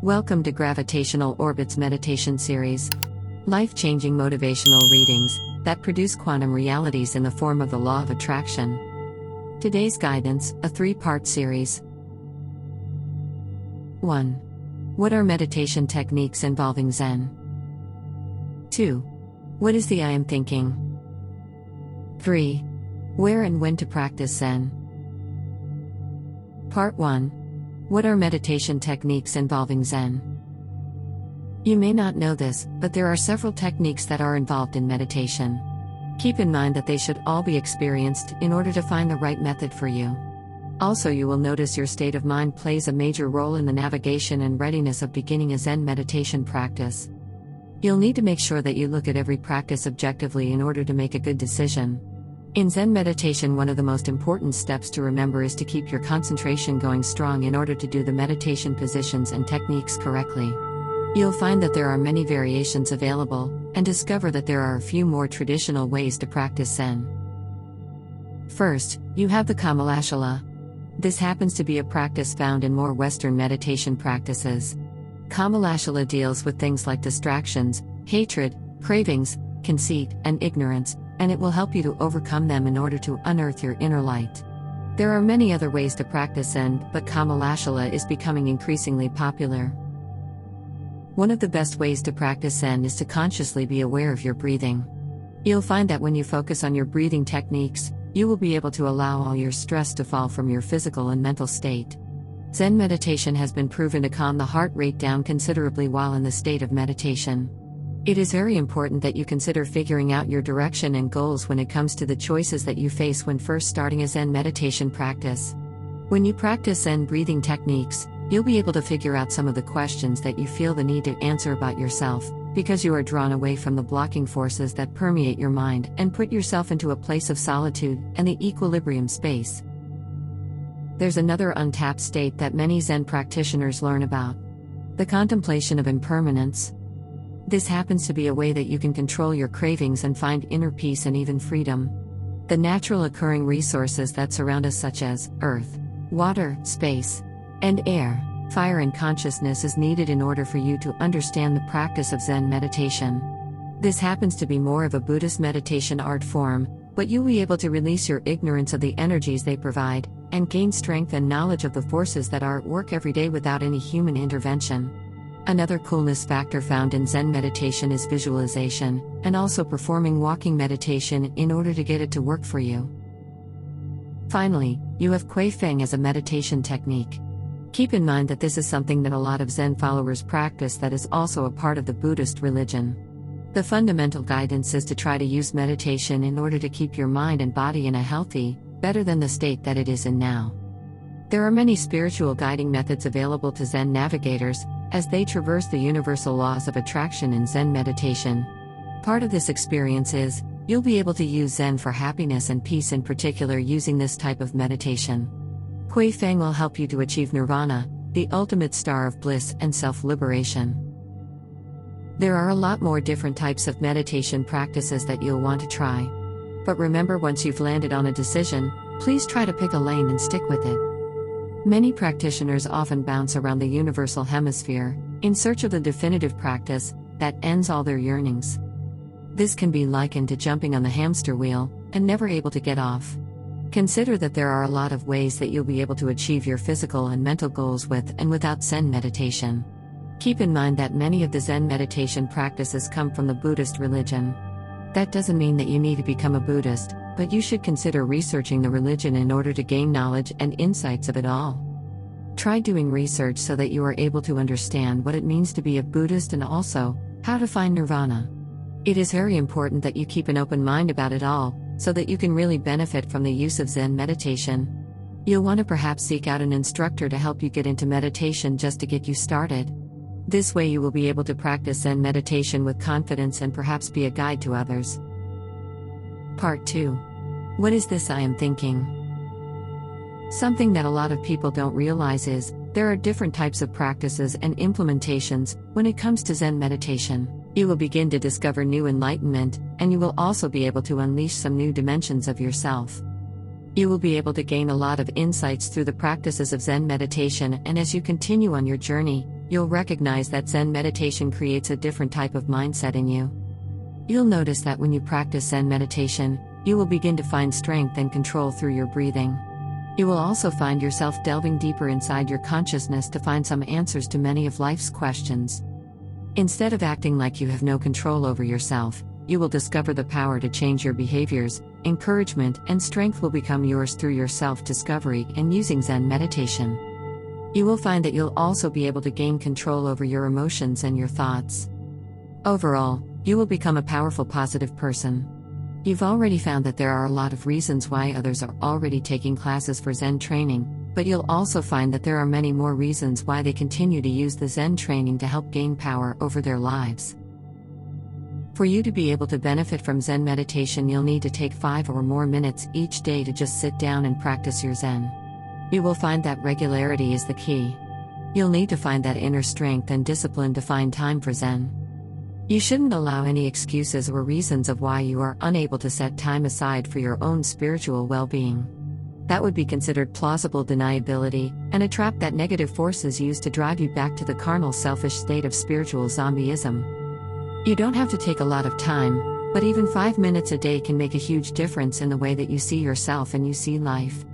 Welcome to Gravitational Orbit's meditation series. Life-changing motivational readings that produce quantum realities in the form of the law of attraction. Today's guidance, a 3-part series. 1. What are meditation techniques involving Zen? 2. What is the I am thinking? 3. Where and when to practice Zen? Part 1. What are meditation techniques involving Zen? You may not know this, but there are several techniques that are involved in meditation. Keep in mind that they should all be experienced in order to find the right method for you. Also, you will notice your state of mind plays a major role in the navigation and readiness of beginning a Zen meditation practice. You'll need to make sure that you look at every practice objectively in order to make a good decision. In Zen meditation, one of the most important steps to remember is to keep your concentration going strong in order to do the meditation positions and techniques correctly. You'll find that there are many variations available, and discover that there are a few more traditional ways to practice Zen. First, you have the Kamalashala. This happens to be a practice found in more Western meditation practices. Kamalashala deals with things like distractions, hatred, cravings, conceit, and ignorance, and it will help you to overcome them in order to unearth your inner light. There are many other ways to practice Zen, but Kamalashala is becoming increasingly popular. One of the best ways to practice Zen is to consciously be aware of your breathing. You'll find that when you focus on your breathing techniques, you will be able to allow all your stress to fall from your physical and mental state. Zen meditation has been proven to calm the heart rate down considerably while in the state of meditation. It is very important that you consider figuring out your direction and goals when it comes to the choices that you face when first starting a Zen meditation practice. When you practice Zen breathing techniques, you'll be able to figure out some of the questions that you feel the need to answer about yourself, because you are drawn away from the blocking forces that permeate your mind and put yourself into a place of solitude and the equilibrium space. There's another untapped state that many Zen practitioners learn about: the contemplation of impermanence. This happens to be a way that you can control your cravings and find inner peace and even freedom. The natural occurring resources that surround us, such as earth, water, space, and air, fire, and consciousness, is needed in order for you to understand the practice of Zen meditation. This happens to be more of a Buddhist meditation art form, but you'll be able to release your ignorance of the energies they provide, and gain strength and knowledge of the forces that are at work every day without any human intervention. Another coolness factor found in Zen meditation is visualization, and also performing walking meditation in order to get it to work for you. Finally, you have Kui Feng as a meditation technique. Keep in mind that this is something that a lot of Zen followers practice that is also a part of the Buddhist religion. The fundamental guidance is to try to use meditation in order to keep your mind and body in a healthy, better than the state that it is in now. There are many spiritual guiding methods available to Zen navigators, as they traverse the universal laws of attraction in Zen meditation. Part of this experience is, you'll be able to use Zen for happiness and peace, in particular using this type of meditation. Kui Feng will help you to achieve nirvana, the ultimate star of bliss and self-liberation. There are a lot more different types of meditation practices that you'll want to try. But remember, once you've landed on a decision, please try to pick a lane and stick with it. Many practitioners often bounce around the universal hemisphere, in search of the definitive practice that ends all their yearnings. This can be likened to jumping on the hamster wheel, and never able to get off. Consider that there are a lot of ways that you'll be able to achieve your physical and mental goals with and without Zen meditation. Keep in mind that many of the Zen meditation practices come from the Buddhist religion. That doesn't mean that you need to become a Buddhist, but you should consider researching the religion in order to gain knowledge and insights of it all. Try doing research so that you are able to understand what it means to be a Buddhist and also how to find nirvana. It is very important that you keep an open mind about it all, so that you can really benefit from the use of Zen meditation. You'll want to perhaps seek out an instructor to help you get into meditation just to get you started. This way you will be able to practice Zen meditation with confidence and perhaps be a guide to others. Part 2. What is this I am thinking? Something that a lot of people don't realize is, there are different types of practices and implementations when it comes to Zen meditation. You will begin to discover new enlightenment, and you will also be able to unleash some new dimensions of yourself. You will be able to gain a lot of insights through the practices of Zen meditation, and as you continue on your journey, you'll recognize that Zen meditation creates a different type of mindset in you. You'll notice that when you practice Zen meditation, you will begin to find strength and control through your breathing. You will also find yourself delving deeper inside your consciousness to find some answers to many of life's questions. Instead of acting like you have no control over yourself, you will discover the power to change your behaviors. Encouragement and strength will become yours through your self-discovery and using Zen meditation. You will find that you'll also be able to gain control over your emotions and your thoughts. Overall, you will become a powerful, positive person. You've already found that there are a lot of reasons why others are already taking classes for Zen training, but you'll also find that there are many more reasons why they continue to use the Zen training to help gain power over their lives. For you to be able to benefit from Zen meditation, you'll need to take 5 or more minutes each day to just sit down and practice your Zen. You will find that regularity is the key. You'll need to find that inner strength and discipline to find time for Zen. You shouldn't allow any excuses or reasons of why you are unable to set time aside for your own spiritual well-being. That would be considered plausible deniability, and a trap that negative forces use to drive you back to the carnal, selfish state of spiritual zombieism. You don't have to take a lot of time, but even 5 minutes a day can make a huge difference in the way that you see yourself and you see life.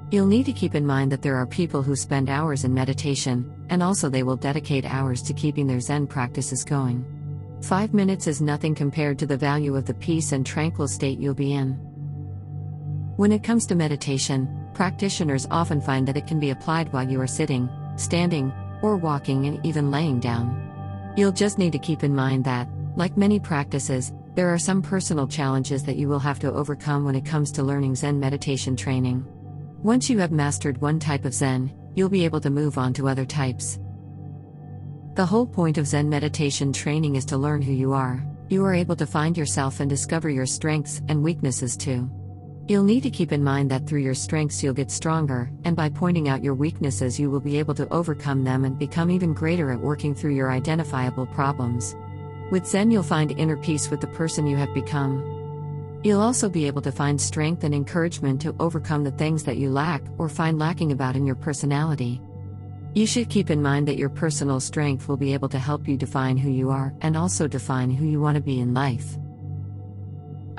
You'll need to keep in mind that there are people who spend hours in meditation, and also they will dedicate hours to keeping their Zen practices going. 5 minutes is nothing compared to the value of the peace and tranquil state you'll be in. When it comes to meditation, practitioners often find that it can be applied while you are sitting, standing, or walking, and even laying down. You'll just need to keep in mind that, like many practices, there are some personal challenges that you will have to overcome when it comes to learning Zen meditation training. Once you have mastered one type of Zen, you'll be able to move on to other types. The whole point of Zen meditation training is to learn who you are. You are able to find yourself and discover your strengths and weaknesses too. You'll need to keep in mind that through your strengths you'll get stronger, and by pointing out your weaknesses you will be able to overcome them and become even greater at working through your identifiable problems. With Zen you'll find inner peace with the person you have become. You'll also be able to find strength and encouragement to overcome the things that you lack or find lacking about in your personality. You should keep in mind that your personal strength will be able to help you define who you are and also define who you want to be in life.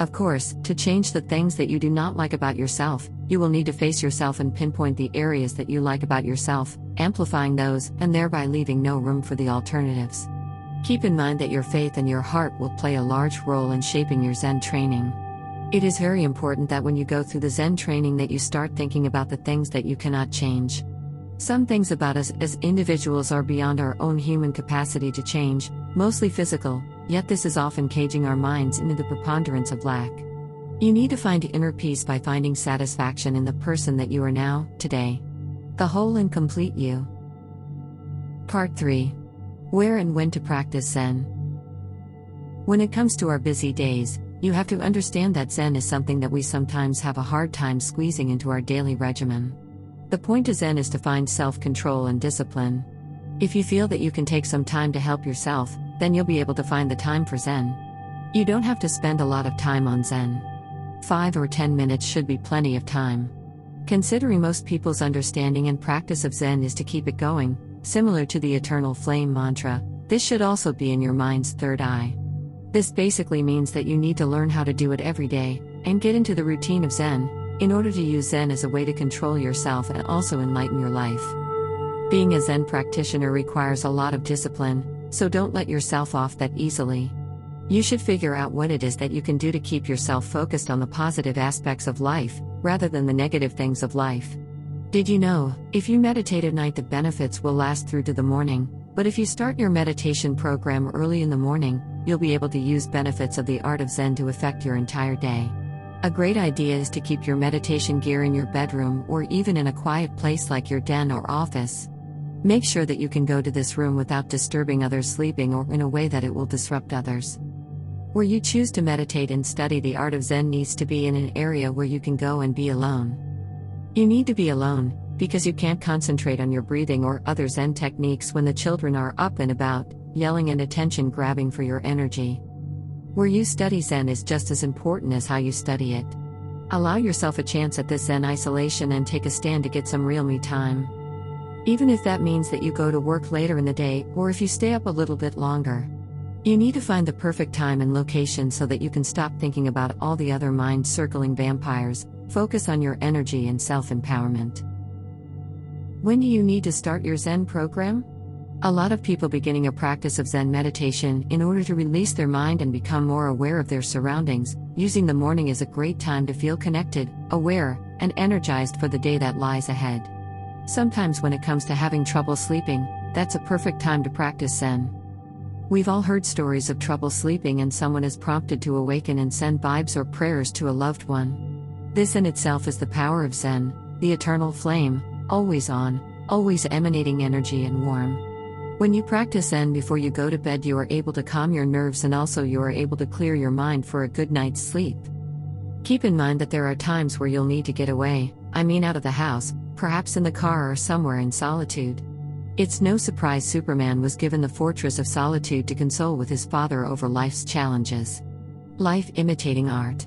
Of course, to change the things that you do not like about yourself, you will need to face yourself and pinpoint the areas that you like about yourself, amplifying those, and thereby leaving no room for the alternatives. Keep in mind that your faith and your heart will play a large role in shaping your Zen training. It is very important that when you go through the Zen training that you start thinking about the things that you cannot change. Some things about us as individuals are beyond our own human capacity to change, mostly physical, yet this is often caging our minds into the preponderance of lack. You need to find inner peace by finding satisfaction in the person that you are now, today. The whole and complete you. Part 3. Where and when to practice Zen. When it comes to our busy days, you have to understand that Zen is something that we sometimes have a hard time squeezing into our daily regimen. The point of Zen is to find self-control and discipline. If you feel that you can take some time to help yourself, then you'll be able to find the time for Zen. You don't have to spend a lot of time on Zen. 5 or 10 minutes should be plenty of time. Considering most people's understanding and practice of Zen is to keep it going, similar to the eternal flame mantra, this should also be in your mind's third eye. This basically means that you need to learn how to do it every day, and get into the routine of Zen, in order to use Zen as a way to control yourself and also enlighten your life. Being a Zen practitioner requires a lot of discipline, so don't let yourself off that easily. You should figure out what it is that you can do to keep yourself focused on the positive aspects of life, rather than the negative things of life. Did you know, if you meditate at night the benefits will last through to the morning, but if you start your meditation program early in the morning, you'll be able to use benefits of the art of Zen to affect your entire day. A great idea is to keep your meditation gear in your bedroom or even in a quiet place like your den or office. Make sure that you can go to this room without disturbing others sleeping or in a way that it will disrupt others. Where you choose to meditate and study the art of Zen needs to be in an area where you can go and be alone. You need to be alone, because you can't concentrate on your breathing or other Zen techniques when the children are up and about, yelling and attention grabbing for your energy. Where you study Zen is just as important as how you study it. Allow yourself a chance at this Zen isolation and take a stand to get some real me time. Even if that means that you go to work later in the day, or if you stay up a little bit longer. You need to find the perfect time and location so that you can stop thinking about all the other mind-circling vampires, focus on your energy and self-empowerment. When do you need to start your Zen program? A lot of people beginning a practice of Zen meditation in order to release their mind and become more aware of their surroundings, using the morning is a great time to feel connected, aware, and energized for the day that lies ahead. Sometimes when it comes to having trouble sleeping, that's a perfect time to practice Zen. We've all heard stories of trouble sleeping and someone is prompted to awaken and send vibes or prayers to a loved one. This in itself is the power of Zen, the eternal flame, always on, always emanating energy and warm. When you practice Zen before you go to bed, you are able to calm your nerves and also you are able to clear your mind for a good night's sleep. Keep in mind that there are times where you'll need to get away, out of the house, perhaps in the car or somewhere in solitude. It's no surprise Superman was given the fortress of solitude to console with his father over life's challenges. Life imitating art.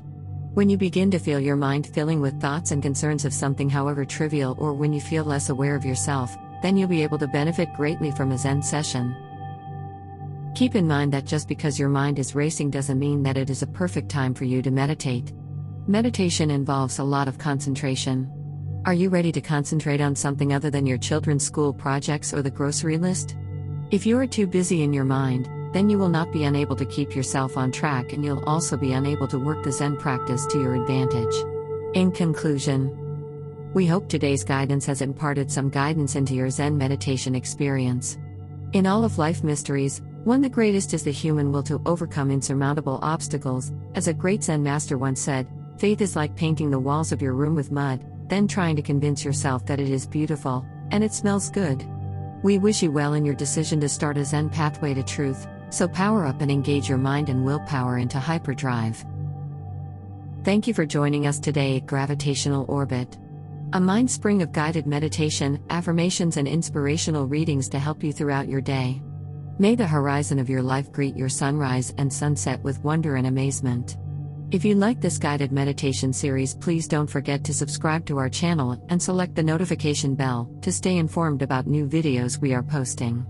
When you begin to feel your mind filling with thoughts and concerns of something however trivial, or when you feel less aware of yourself, then you'll be able to benefit greatly from a Zen session. Keep in mind that just because your mind is racing doesn't mean that it is a perfect time for you to meditate. Meditation involves a lot of concentration. Are you ready to concentrate on something other than your children's school projects or the grocery list? If you are too busy in your mind, then you will not be unable to keep yourself on track and you'll also be unable to work the Zen practice to your advantage. In conclusion, we hope today's guidance has imparted some guidance into your Zen meditation experience. In all of life mysteries, one the greatest is the human will to overcome insurmountable obstacles. As a great Zen master once said, faith is like painting the walls of your room with mud, then trying to convince yourself that it is beautiful, and it smells good. We wish you well in your decision to start a Zen pathway to truth, so power up and engage your mind and willpower into hyperdrive. Thank you for joining us today at Gravitational Orbit. A mind spring of guided meditation, affirmations and inspirational readings to help you throughout your day. May the horizon of your life greet your sunrise and sunset with wonder and amazement. If you like this guided meditation series, please don't forget to subscribe to our channel and select the notification bell to stay informed about new videos we are posting.